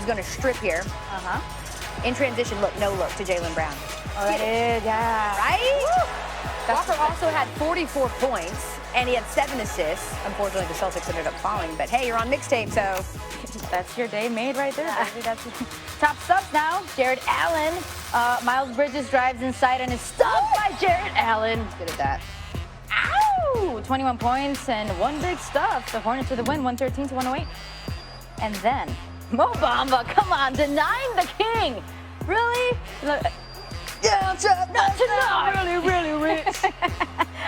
going to strip here. In transition, look, no look to Jaylen Brown. Oh, that is, yeah. Right? Walker also had 44 points, and he had 7 assists. Unfortunately, the Celtics ended up falling, but hey, you're on mixtape, so that's your day made right there. That's top subs now. Jared Allen. Miles Bridges drives inside and is stopped by Jared Allen. Good at that. Ow! 21 points and 1 big stuff. The Hornets to the win, 113 to 108. And then Mo Bamba, come on, denying the king. Really? Yeah, not tonight. Really rich.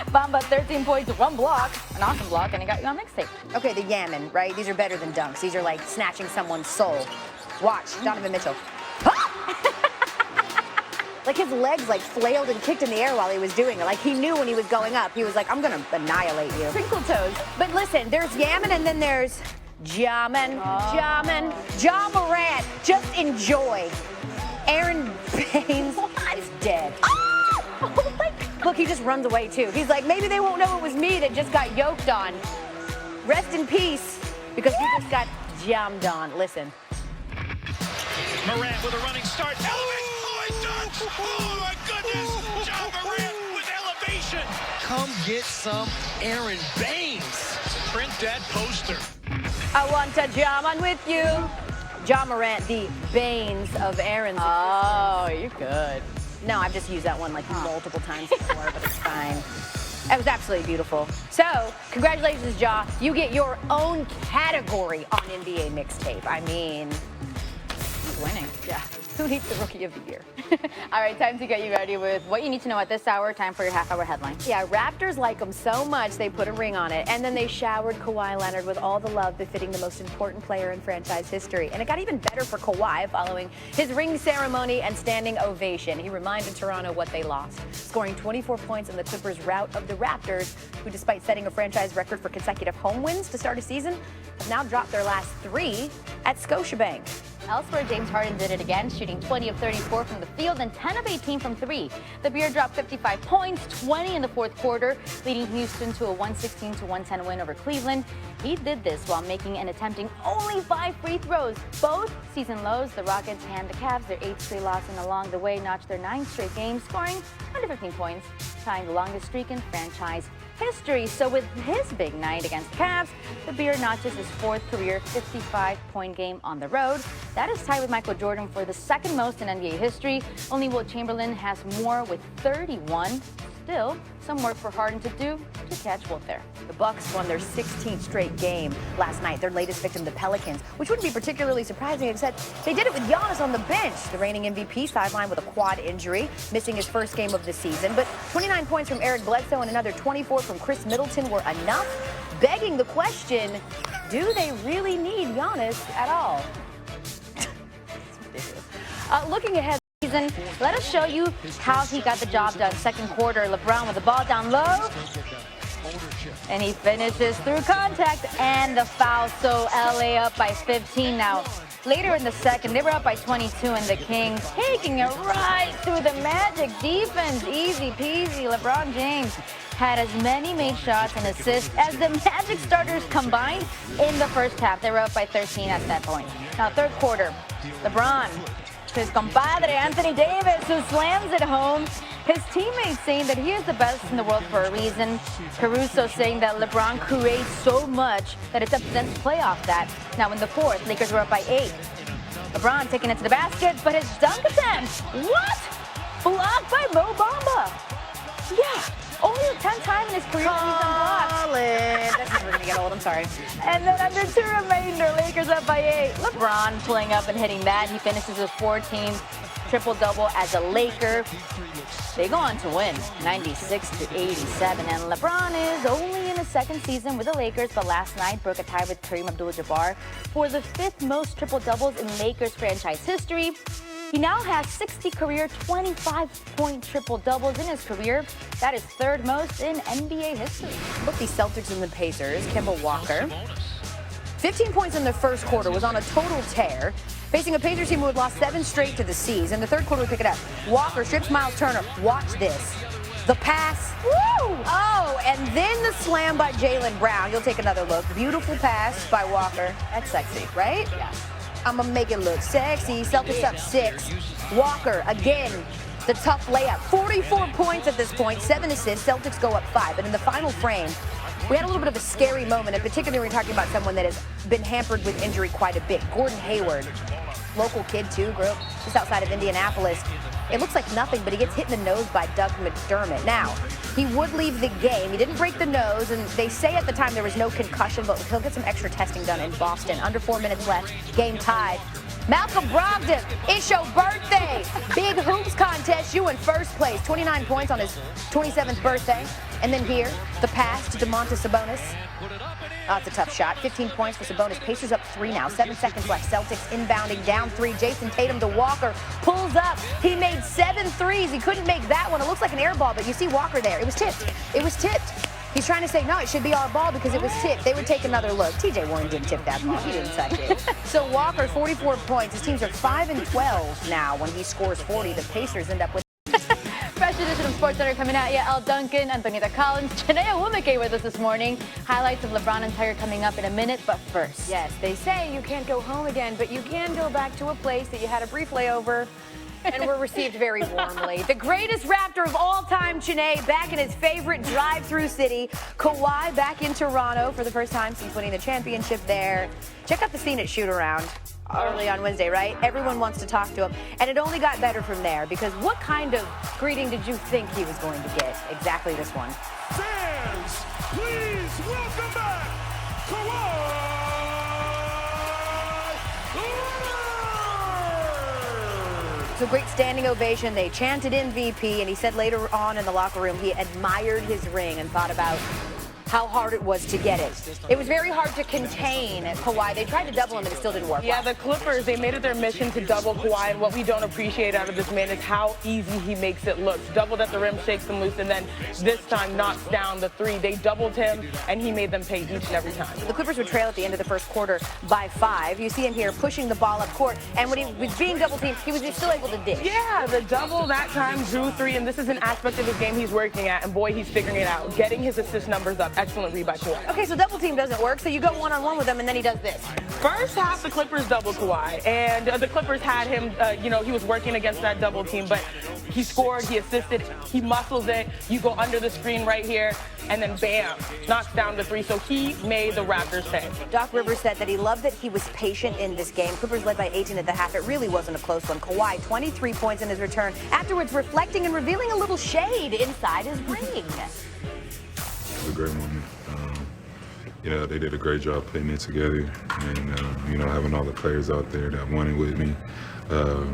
Bamba, 13 points, 1 block, an awesome block, and he got you on mixtape. Okay, the Yaman, right? These are better than dunks. These are like snatching someone's soul. Watch, Donovan Mitchell. Like his legs like flailed and kicked in the air while he was doing it. Like he knew when he was going up, he was like, I'm gonna annihilate you. Crinkle toes. But listen, there's Yaman and then there's Jaman. Ja Morant. Just enjoy. Aaron Baines is dead. Oh my God. Look, he just runs away too. He's like, maybe they won't know it was me that just got yoked on. Rest in peace, because we just got jammed on. Listen. Morant with a running start. Oh, he dunks! Oh my goodness! Ja Morant with elevation. Come get some Aaron Baines. Print that poster. I want to jam on with you. Ja Morant, the Baines of Aaron's. Oh, you're good. No, I've just used that one like multiple times before, but it's fine. It was absolutely beautiful. So, congratulations, Ja. You get your own category on NBA Mixtape. I mean, He's winning. yeah. Who needs the Rookie of the Year? All right, time to get you ready with what you need to know at this hour. Time for your half-hour headline. Yeah, Raptors like him so much they put a ring on it, and then they showered Kawhi Leonard with all the love befitting the most important player in franchise history. And it got even better for Kawhi following his ring ceremony and standing ovation. He reminded Toronto what they lost, scoring 24 points in the Clippers' rout of the Raptors, who, despite setting a franchise record for consecutive home wins to start a season, have now dropped their last 3 at Scotiabank. Elsewhere, James Harden did it again, shooting 20 of 34 from the field and 10 of 18 from 3. The Beard dropped 55 points, 20 in the fourth quarter, leading Houston to a 116-110 win over Cleveland. He did this while making and attempting only 5 free throws. Both season lows. The Rockets hand the Cavs their 8th straight loss and along the way notched their 9th straight game, scoring 115 points, tying the longest streak in franchise history. So with his big night against the Cavs, the Beard notches his 4th career 55-point game on the road. That is tied with Michael Jordan for the 2nd most in NBA history. Only Wilt Chamberlain has more with 31. Still, some work for Harden to do to catch Wilt there. The Bucks won their 16th straight game last night, their latest victim, the Pelicans, which wouldn't be particularly surprising, except they did it with Giannis on the bench. The reigning MVP sidelined with a quad injury, missing his first game of the season. But 29 points from Eric Bledsoe and another 24 from Chris Middleton were enough, begging the question, do they really need Giannis at all? Looking ahead season, let us show you how he got the job done. Second quarter, LeBron with the ball down low, and he finishes through contact and the foul. So LA up by 15 now. Later in the second, they were up by 22, and the Kings taking it right through the Magic defense. Easy peasy. LeBron James had as many made shots and assists as the Magic starters combined in the first half. They were up by 13 at that point. Now, third quarter, LeBron to his compadre Anthony Davis, who slams it home. His teammates saying that he is the best in the world for a reason. Caruso saying that LeBron creates so much that it's up to them to play off that. Now in the fourth, Lakers were up by 8. LeBron taking it to the basket, but his dunk attempt, what? Blocked by Mo Bamba. Yeah, only the 10th time in his career that he's unblocked. That's never going to get old, I'm sorry. And then under 2 remainder, Lakers up by 8. LeBron pulling up and hitting that. He finishes his 14th triple-double as a Laker. They go on to win 96-87. And LeBron is only in his 2nd season with the Lakers, but last night broke a tie with Kareem Abdul-Jabbar for the 5th most triple-doubles in Lakers franchise history. He now has 60 career 25-point triple-doubles in his career. That is 3rd most in NBA history. Both the Celtics and the Pacers, Kemba Walker, 15 points in the first quarter, was on a total tear, facing a Pacers team who had lost 7 straight to the C's. In the third quarter, we pick it up. Walker strips Miles Turner. Watch this. The pass. Woo! Oh, and then the slam by Jaylen Brown. You'll take another look. Beautiful pass by Walker. That's sexy, right? Yeah. I'm going to make it look sexy. Celtics up 6. Walker, again, the tough layup. 44 points at this point, 7 assists. Celtics go up 5. And in the final frame, we had a little bit of a scary moment, and particularly we're talking about someone that has been hampered with injury quite a bit. Gordon Hayward, local kid too, grew up just outside of Indianapolis. It looks like nothing, but he gets hit in the nose by Doug McDermott. Now, he would leave the game. He didn't break the nose, and they say at the time there was no concussion, but he'll get some extra testing done in Boston. Under 4 minutes left, game tied. Malcolm Brogdon, it's your birthday. Big hoops contest, you in first place. 29 points on his 27th birthday. And then here, the pass to Domantas Sabonis. Oh, it's a tough shot. 15 points for Sabonis. Pacers up 3 now. 7 seconds left. Celtics inbounding down 3. Jason Tatum to Walker. Pulls up. He made 7 threes. He couldn't make that one. It looks like an air ball, but you see Walker there. It was tipped. It was tipped. He's trying to say, no, it should be our ball because it was tipped. They would take another look. TJ Warren didn't tip that ball. He didn't touch it. So Walker, 44 points. His teams are 5 and 12 now when he scores 40. The Pacers end up with Fresh edition of SportsCenter coming at you. Al Duncan, Antonita Collins, Janae Wumike with us this morning. Highlights of LeBron and Tiger coming up in a minute, but first. Yes, they say you can't go home again, but you can go back to a place that you had a brief layover and were received very warmly. The greatest Raptor of all time, Janae, back in his favorite drive-through city. Kawhi back in Toronto for the first time since winning the championship there. Check out the scene at shoot-around early on Wednesday, right? Everyone wants to talk to him. And it only got better from there because what kind of greeting did you think he was going to get? Exactly this one. Fans, please welcome back Kawhi Leonard! So great standing ovation. They chanted MVP, and he said later on in the locker room he admired his ring and thought about how hard it was to get it. It was very hard to contain Kawhi. They tried to double him, and it still didn't work. Yeah, the Clippers, they made it their mission to double Kawhi, and what we don't appreciate out of this man is how easy he makes it look. Doubled at the rim, shakes them loose, and then this time knocks down the 3. They doubled him, and he made them pay each and every time. The Clippers would trail at the end of the first quarter by 5. You see him here pushing the ball up court, and when he was being double-teamed, he was still able to dish. Yeah, the double that time drew 3, and this is an aspect of his game he's working at, and boy, he's figuring it out. Getting his assist numbers up. Excellent read by Kawhi. Okay, so double team doesn't work, so you go one-on-one with him, and then he does this. First half, the Clippers doubled Kawhi, and the Clippers had him, he was working against that double team, but he scored, he assisted, he muscles it, you go under the screen right here, and then bam, knocks down the 3, so he made the Raptors pay. Doc Rivers said that he loved that he was patient in this game. Clippers led by 18 at the half. It really wasn't a close one. Kawhi, 23 points in his return, afterwards reflecting and revealing a little shade inside his ring. It was a great moment. They did a great job putting it together, and having all the players out there that wanted with me,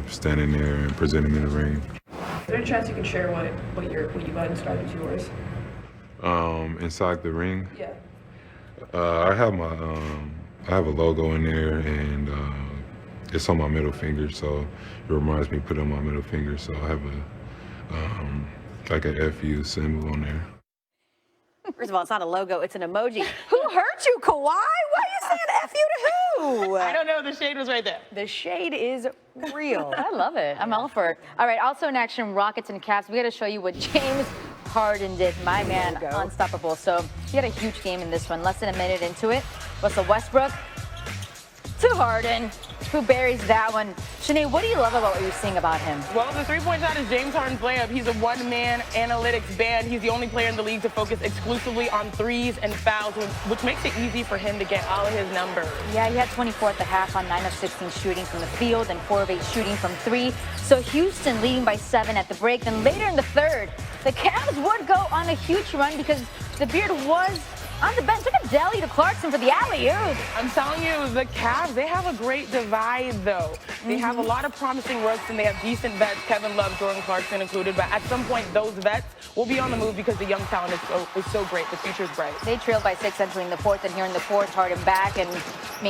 standing there and presenting me the ring. Is there a chance you can share what you got inside of yours? Inside the ring, Yeah. I have a logo in there, and it's on my middle finger, so it reminds me to put it on my middle finger. So I have like an FU symbol on there. First of all, it's not a logo, it's an emoji. Who hurt you, Kawhi? Why are you saying F you to who? I don't know, the shade was right there. The shade is real. I love it. I'm all for it. All right, also in action, Rockets and Cavs. We got to show you what James Harden did. My man, unstoppable. So he had a huge game in this one. Less than a minute into it. Russell Westbrook to Harden, who buries that one. Shanae, what do you love about what you're seeing about him? Well, the 3-point shot is James Harden's layup. He's a one-man analytics band. He's the only player in the league to focus exclusively on threes and fouls, which makes it easy for him to get all of his numbers. Yeah, he had 24 at the half on 9 of 16 shooting from the field and 4 of 8 shooting from 3. So Houston leading by 7 at the break. Then later in the third, the Cavs would go on a huge run because the Beard was on the bench. Took a deli to Clarkson for the alley-oop. I'm telling you, the Cavs, they have a great divide, though. They have a lot of promising rooks, and they have decent vets, Kevin Love, Jordan Clarkson included. But at some point, those vets will be on the move because the young talent is so great. The future's bright. They trailed by 6 entering the fourth, and here in the fourth, Harden back. And,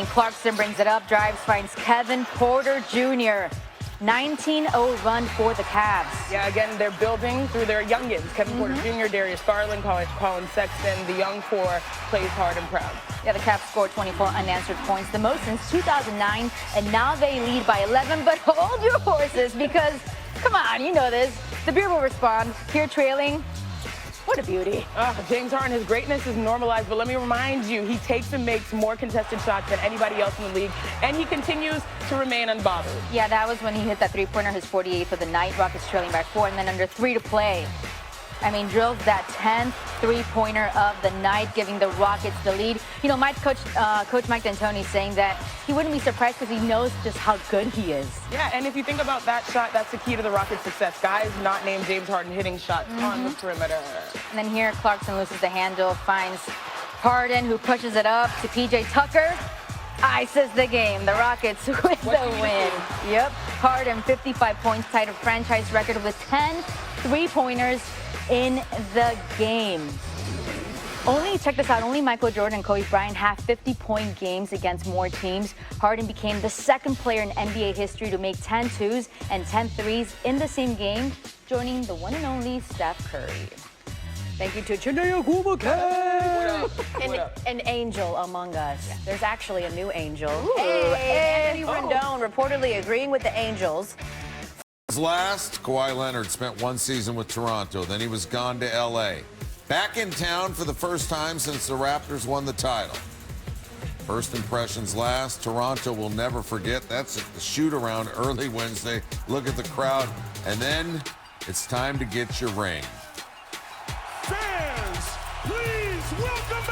Clarkson brings it up, drives, finds Kevin Porter Jr. 19-0 run for the Cavs. Yeah, again, they're building through their youngins. Kevin Porter Jr., Darius Garland, Colin Sexton. The young core plays hard and proud. Yeah, the Cavs scored 24 unanswered points, the most since 2009, and now they lead by 11. But hold your horses because, come on, you know this. The Beer will respond. Here trailing What a beauty. James Harden, his greatness is normalized, but let me remind you, he takes and makes more contested shots than anybody else in the league, and he continues to remain unbothered. Yeah, that was when he hit that three-pointer, his 48th of the night. Rockets trailing by 4, and then under 3 to play. I mean, drills that 10th three-pointer of the night, giving the Rockets the lead. You know, Coach Mike D'Antoni saying that he wouldn't be surprised because he knows just how good he is. Yeah, and if you think about that shot, that's the key to the Rockets' success. Guys not named James Harden hitting shots on the perimeter. And then here, Clarkson loses the handle, finds Harden, who pushes it up to P.J. Tucker. Ices the game. The Rockets with the win. Yep. Harden, 55 points, tied a franchise record with 10 three-pointers in the game. Check this out, only Michael Jordan and Kobe Bryant have 50-point games against more teams. Harden became the second player in NBA history to make 10 twos and 10 threes in the same game, joining the one and only Steph Curry. Thank you to Chiney Ogwumike. An angel among us. Yeah. There's actually a new angel. Anthony Rendon reportedly agreeing with the Angels. Last, Kawhi Leonard spent one season with Toronto. Then he was gone to L.A. Back in town for the first time since the Raptors won the title. First impressions last. Toronto will never forget. That's the shoot-around early Wednesday. Look at the crowd. And then it's time to get your ring. Fans, please welcome back.